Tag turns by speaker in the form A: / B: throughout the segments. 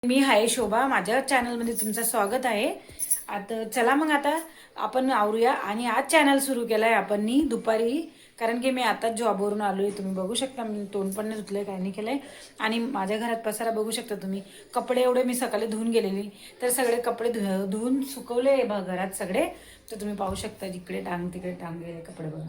A: मी हाय शोभा, माझ्या चॅनलमध्ये तुमचं स्वागत आहे. आता चला मग आता आपण आवरूया. आणि आज चॅनल सुरू केला आहे आपण दुपारी, कारण की मी आता जॉबवरून आलो आहे. तुम्ही बघू शकता मी तोंड पण नाही धुतलं आहे, काही नाही केलं आहे. आणि माझ्या घरात पसारा बघू शकता तुम्ही. कपडे एवढे मी सकाळी धुवून गेलेली, तर सगळे कपडे धुवून सुकवले घरात सगळे. तर तुम्ही पाहू शकता जिकडे टांग तिकडे टांग गेले कपडे बघा.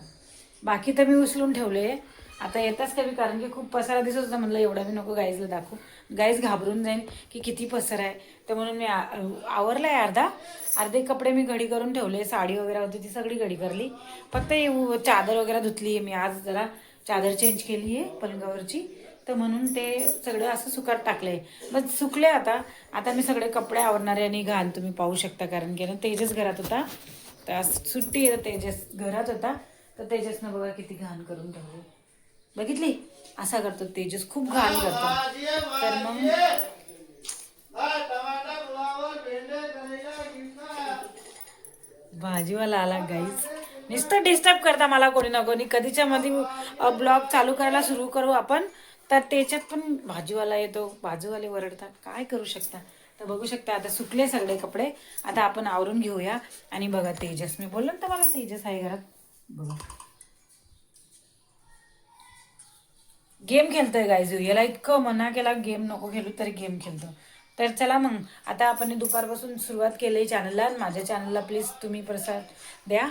A: बाकी तर मी उचलून ठेवले. आता येताच कमी, कारण की खूप पसारा दिसत होता. म्हणलं एवढा मी नको गाईजला दाखवू, गाईज घाबरून जाईन की किती पसारा आहे. तर म्हणून मी आवरलं आहे. अर्धे कपडे मी घडी करून ठेवले. साडी वगैरे होती ती सगळी घडी करली. फक्त चादर वगैरे धुतली आहे मी आज. जरा चादर चेंज केली आहे पलंगावरची, तर म्हणून ते सगळं असं सुकात टाकलं आहे. मग सुकले आता मी सगळे कपडे आवरणारे आणि घाण तुम्ही पाहू शकता. कारण की ना तेजस घरात होता, तर आज सुट्टी आहे. तेजस घरात होता, तर तेजसनं बघा किती घाण करून ठेवली. बघितली असा करतो तेजस, खूप घाण करतो. तर मग भाजीवाला आला गाईज. नुसतं डिस्टर्ब करता मला कोणी ना कोणी. कधीच्या मध्ये ब्लॉग चालू करायला सुरू करू आपण, तर त्याच्यात पण भाजीवाला येतो. बाजूवाले वरडतात, काय करू शकता. तर बघू शकता आता सुकले सगळे कपडे. आता आपण आवरून घेऊया. आणि बघा तेजस, मी बोललो ना मला तेजस आहे घरात. बघा गेम खेळतोय गायज. याला इतकं मना केला गेम नको खेळू, तरी गेम खेळतो. तर चला मग आता आपण दुपारपासून सुरुवात केली चॅनलला. माझ्या चॅनलला प्लीज तुम्ही प्रसाद द्या.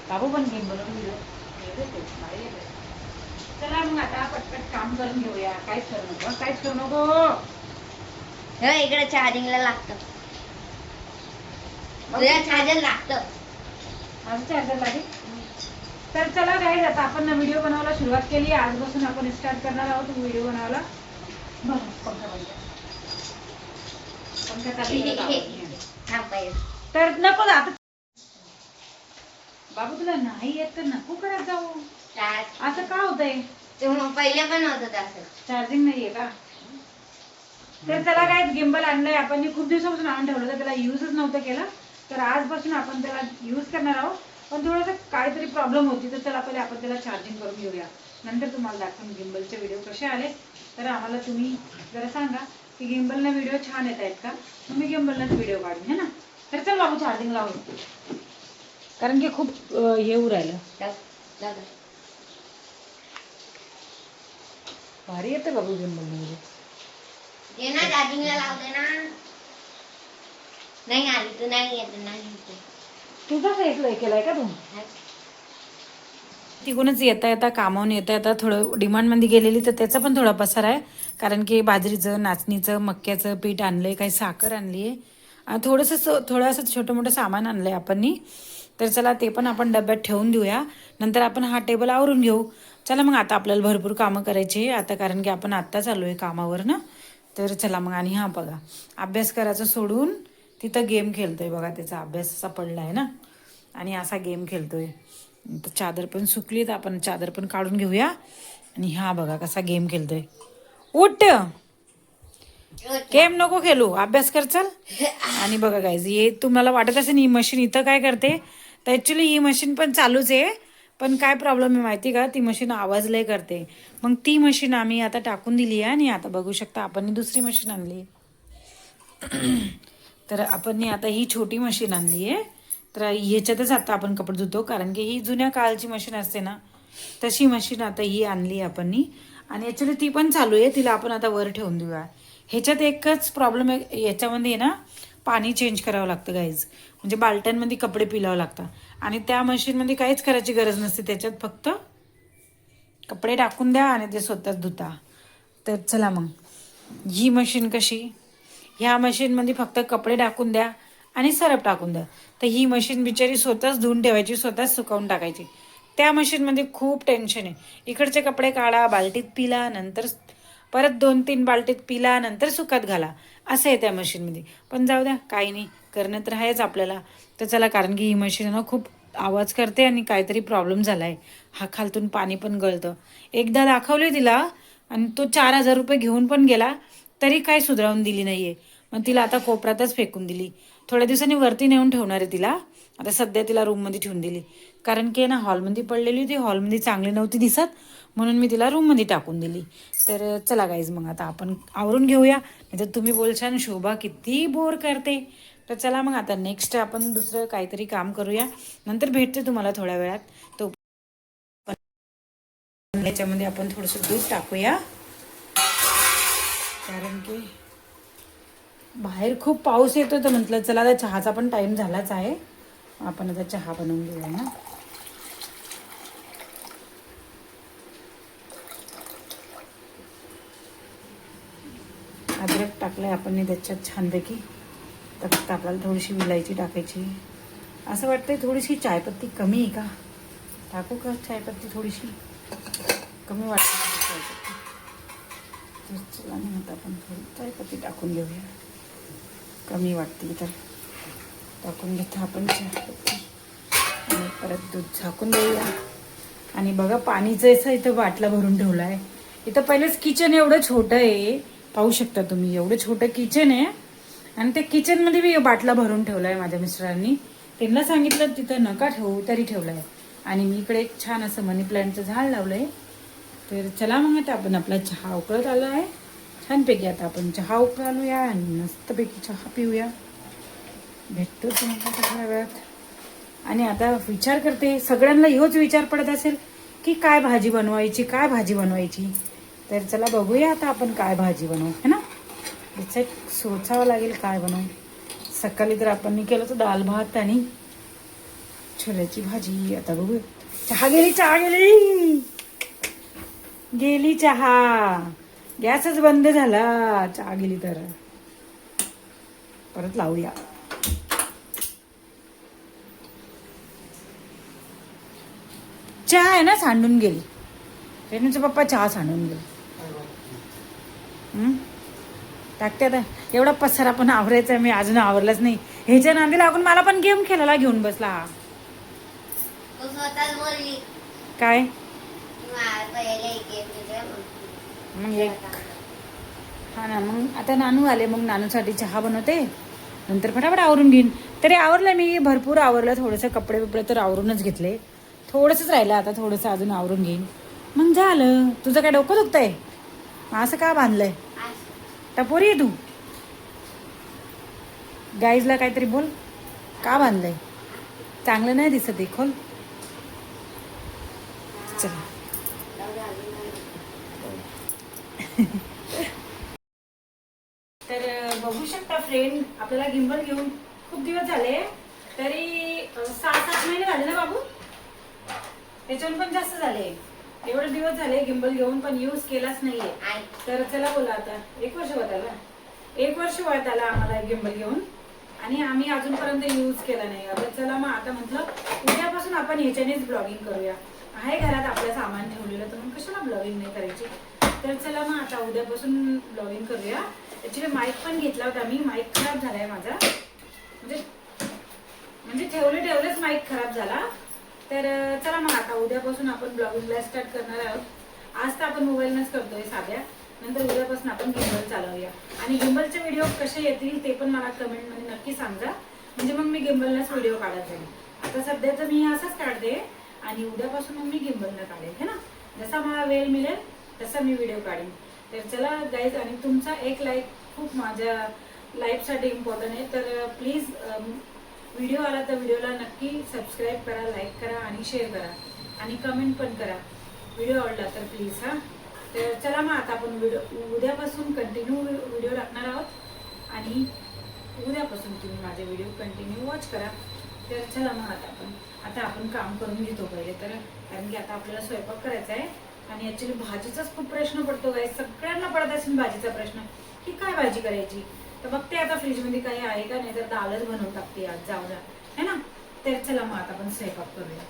A: बाबू पण गेम बनवून चला मग आता पटपट काम करून घेऊया. काहीच करू नको, काहीच करू नको.
B: इकडे चार्जिंगला लागतं, चार्जर लागतं.
A: माझं चार्जर लागेल. तर चला गाईज, आता आपण व्हिडिओ बनवायला सुरुवात केली. आजपासून आपण स्टार्ट करणार आहोत व्हिडिओ बनवायला. तर नको आता बाबू, तुला नाही येत तर नको करत जाऊ. असं का होतंय?
B: पहिले पण होत असं,
A: चार्जिंग नाहीये का? तर चला काय, गिम्बल आणलंय आपण. खूप दिवसापासून आणून ठेवलं तर त्याला युजच नव्हतं केलं. तर आजपासून आपण त्याला यूज करणार आहोत. पण थोडंसं काहीतरी प्रॉब्लेम होती, तर चला पहिले आपण त्याला चार्जिंग करून घेऊया. नंतर तुम्हाला दाखवून गिम्बलचे व्हिडिओ कसे आले. तर आम्हाला तुम्ही जरा सांगा की गिम्बलने व्हिडिओ छान येत आहेत का, तुम्ही गिम्बलनेच व्हिडिओ काढून है ना. तर चल बाबू चार्जिंग लावून, कारण की खूप हे होऊ राहिलं. भारी येतं बाबू गिम्बलने.
B: चार्जिंगला लावते ना. नाही आली तू, नाही येत, नाही
A: तुझा केलाय का तू? तिकडूनच येता येता कामावून येता थोडं डिमांडमध्ये गेलेली, तर त्याचा पण थोडा पसार आहे. कारण की बाजरीचं, नाचणीचं, मक्याचं पीठ आणलंय, काही साखर आणली आहे, थोडं असं छोटं मोठं सामान आणलंय आपण. तर चला ते पण आपण डब्यात ठेवून देऊया. नंतर आपण हा टेबल आवरून घेऊ. चला मग आता आपल्याला भरपूर कामं करायची आता, कारण की आपण आत्ता चालू आहे कामावर ना. तर चला मग. आणि हा बघा, अभ्यास करायचं सोडून तिथं गेम खेळतोय बघा. त्याचा अभ्यास असा पडला आहे ना, आणि असा गेम खेळतोय. तर चादर पण सुकली, तर आपण चादर पण काढून घेऊया. आणि हा बघा कसा गेम खेळतोय. उठ, गेम नको खेळू, अभ्यास कर चल. आणि बघा गाईज, हे तुम्हाला वाटत असेल ही मशीन इथं काय करते, तर ॲक्च्युली ही मशीन पण चालूच आहे. पण काय प्रॉब्लेम आहे माहिती का, ती मशीन आवाज लय करते. मग ती मशीन आम्ही आता टाकून दिली आहे आणि आता बघू शकता आपण दुसरी मशीन आणली. तर आपण आता ही छोटी मशीन आणली आहे. तर ह्याच्यातच आता आपण कपडे धुतो, कारण की ही जुन्या काळची मशीन असते ना, तशी मशीन आता ही आणली आपण. आणि ॲक्च्युली ती पण चालू आहे, तिला आपण आता वर ठेवून देऊया. ह्याच्यात एकच प्रॉब्लेम आहे, याच्यामध्ये ना पाणी चेंज करावं लागतं गाईज. म्हणजे बाल्ट्यांमध्ये कपडे पिलावं लागतात. आणि त्या मशीनमध्ये काहीच करायची गरज नसते, त्याच्यात फक्त कपडे टाकून द्या आणि ते स्वतःच धुता. तर चला मग, ही मशीन कशी, ह्या मशीनमध्ये फक्त कपडे टाकून द्या आणि सरफ टाकून द्या. तर ही मशीन बिचारी स्वतःच धुवून ठेवायची, स्वतःच सुकवून टाकायची. त्या मशीनमध्ये खूप टेन्शन आहे. इकडचे कपडे काढा, बाल्टीत पिला, नंतर परत 2-3 बाल्टीत पिला, नंतर सुकत घाला, असं आहे त्या मशीनमध्ये. पण जाऊ द्या, काही नाही, करणं तर आहेच आपल्याला. तर चला, कारण की ही मशीन ना खूप आवाज करते आणि काहीतरी प्रॉब्लेम झाला आहे. हा खालतून पाणी पण गळतं. एकदा दाखवले तिला आणि तो 4,000 रुपये घेऊन पण गेला, तरी काय सुधारून दिली नाही आहे. मग तिला आता कोपऱ्यातच फेकून दिली. थोड्या दिवसांनी वरती नेऊन ठेवणार आहे तिला. आता सध्या तिला रूममध्ये ठेवून दिली, कारण की ना हॉलमध्ये पडलेली होती, हॉलमध्ये चांगली नव्हती दिसत, म्हणून मी तिला रूममध्ये टाकून दिली. तर चला गाईज, मग आता आपण आवरून घेऊया. नाही तर तुम्ही बोलशान शोभा किती बोर करते. तर चला मग, आता नेक्स्ट आपण दुसरं काहीतरी काम करूया. नंतर भेटते तुम्हाला थोड्या वेळात. तो याच्यामध्ये आपण थोडंसं दूध टाकूया, कारण की बाहेर खूप पाऊस येतो. तर म्हटलं चला, आता चहाचा पण टाईम झालाच आहे, आपण आता चहा बनवून घेऊया ना. अद्रक टाकलंय आपण त्याच्यात छानपैकी. तर फक्त आपल्याला थोडीशी विलायची टाकायची. असं वाटतंय थोडीशी चायपत्ती कमी आहे का, टाकू का चायपत्ती थोडीशी कमी वाटते चायपत्ती. तर चला ना, आता आपण थोडी चायपत्ती टाकून घेऊया. कमी वाटते तर टाकून घेतो आपण चायपत्ती आणि परत दूध झाकून देऊया. आणि बघा, पाणीचं असं इथं बाटला भरून ठेवला आहे. इथं पहिलेच किचन एवढं छोटं आहे, पाहू शकता तुम्ही, एवढं छोटं किचन आहे. आणि त्या किचनमध्ये मी बाटला भरून ठेवला आहे माझ्या मिस्टरांनी. त्यांना सांगितलं तिथं नका ठेवू, तरी ठेवला आहे. आणि मी इकडे एक छान असं मनी प्लांटचं झाड लावलं आहे. तर चला मग, आता आपण आपला चहा उकळत आला आहे छानपैकी. आता आपण चहा उकळूया आणि मस्तपैकी चहा पिऊया. भेटतो तुम्हाला थोड्या वेळात. आणि आता विचार करते, सगळ्यांना ह्योच विचार पडत असेल की काय भाजी बनवायची, काय भाजी बनवायची. तर चला बघूया आता आपण काय भाजी बनवू, है ना. याच्यात सोचावं लागेल काय बनवू. सकाळी तर आपण केलं होतं दाल भात आणि छोल्याची भाजी. आता बघू. चहा गेली, चहा गेली, गेली चहा. गॅसच बंद झाला, चहा गेली. तर परत लावूया. चहा आहे ना, सांडून गेली. रेणूचे पप्पा चहा सांडून गेले. टाकते आता. एवढा पसारा पण आवरायचा, मी अजून आवरलाच नाही. ह्याच्या नांदी लागून मला पण गेम खेळायला घेऊन बसला हा.
B: तो स्वतःच बोलली
A: काय
B: पहिले गेम
A: मग एक, हा ना. मग आता नानू आले, मग नानूसाठी चहा बनवते, नंतर फटाफट आवरून घेईन. तरी आवरलं मी, भरपूर आवरलं. थोडंसं कपडे बिपडे तर आवरूनच घेतले, थोडंसंच राहिलं. आता थोडंसं अजून आवरून घेईन, मग झालं. तुझं काय डोकं दुखतंय, असं का बांधलंय, टपोरी आहे तू. गाईजला काहीतरी बोल, का बांधलंय, चांगलं नाही दिसत आहे, खोल. चल. तर बघू शकता फ्रेंड, आपल्याला गिंबल घेऊन खूप दिवस झाले, तरी 6-7 महिने झाले ना बाबू, त्याच्याहून पण जास्त झाले. एवढे दिवस झाले गिंबल घेऊन, पण यूज केलाच नाहीये. तर चला बोला, आता 1 वर्ष होत आला, 1 वर्ष वयात आला आम्हाला गिंबल घेऊन, आणि आम्ही अजूनपर्यंत यूज केला नाही. आता चला मग, आता म्हटलं उद्यापासून आपण ह्याच्यानेच ब्लॉगिंग करूया. आहे घरात आपलं सामान ठेवलेलं, तर मग कशाला ब्लॉगिंग नाही करायची. तर चला मग, आता उद्यापासून ब्लॉगिंग करूया. ॲक्च्युली माईक पण घेतला होता मी, माईक खराब झालाय माझा, म्हणजे ठेवलेच माईक खराब झाला. तर चला मग, आता उद्यापासून आपण ब्लॉगिंगला स्टार्ट करणार आहोत. आज तर आपण मोबाईलनंच करतोय साध्या, नंतर उद्यापासून आपण गिंबल चालवूया. आणि गिंबलचे व्हिडिओ कसे येतील ते पण मला कमेंटमध्ये नक्की सांगा, म्हणजे मग मी गिंबललाच व्हिडिओ काढत जाईल. आता सध्या तर मी असंच काढते, आणि उद्यापासून मग मी गिम्बलला काढेल है ना. जसा मला वेळ मिळेल तसा मी व्हिडिओ काढेन. तर चला गाईज, आणि तुमचा एक लाईक खूप माझ्या लाईफसाठी इम्पॉर्टंट आहे. तर प्लीज व्हिडिओ आला तर व्हिडिओला नक्की सबस्क्राईब करा, लाईक करा आणि शेअर करा आणि कमेंट पण करा व्हिडिओ आवडला तर प्लीज. हां, तर चला मग आता आपण उद्यापासून कंटिन्यू व्हिडिओ टाकणार आहोत आणि उद्यापासून तुम्ही माझे व्हिडिओ कंटिन्यू वॉच करा. तर चला मग आता आपण काम करून घेतो पहिले तर, कारण की आता आपल्याला स्वयंपाक करायचा आहे. आणि ॲक्च्युली भाजीचाच खूप प्रश्न पडतो काय, सगळ्यांना पडत असेल भाजीचा प्रश्न की काय भाजी करायची. तर बघते आता फ्रीजमध्ये काही आहे का, नाही तर दालच बनवून टाकते आज, जाऊ द्या है ना. तर चला मग आता आपण स्वयंपाक करूया.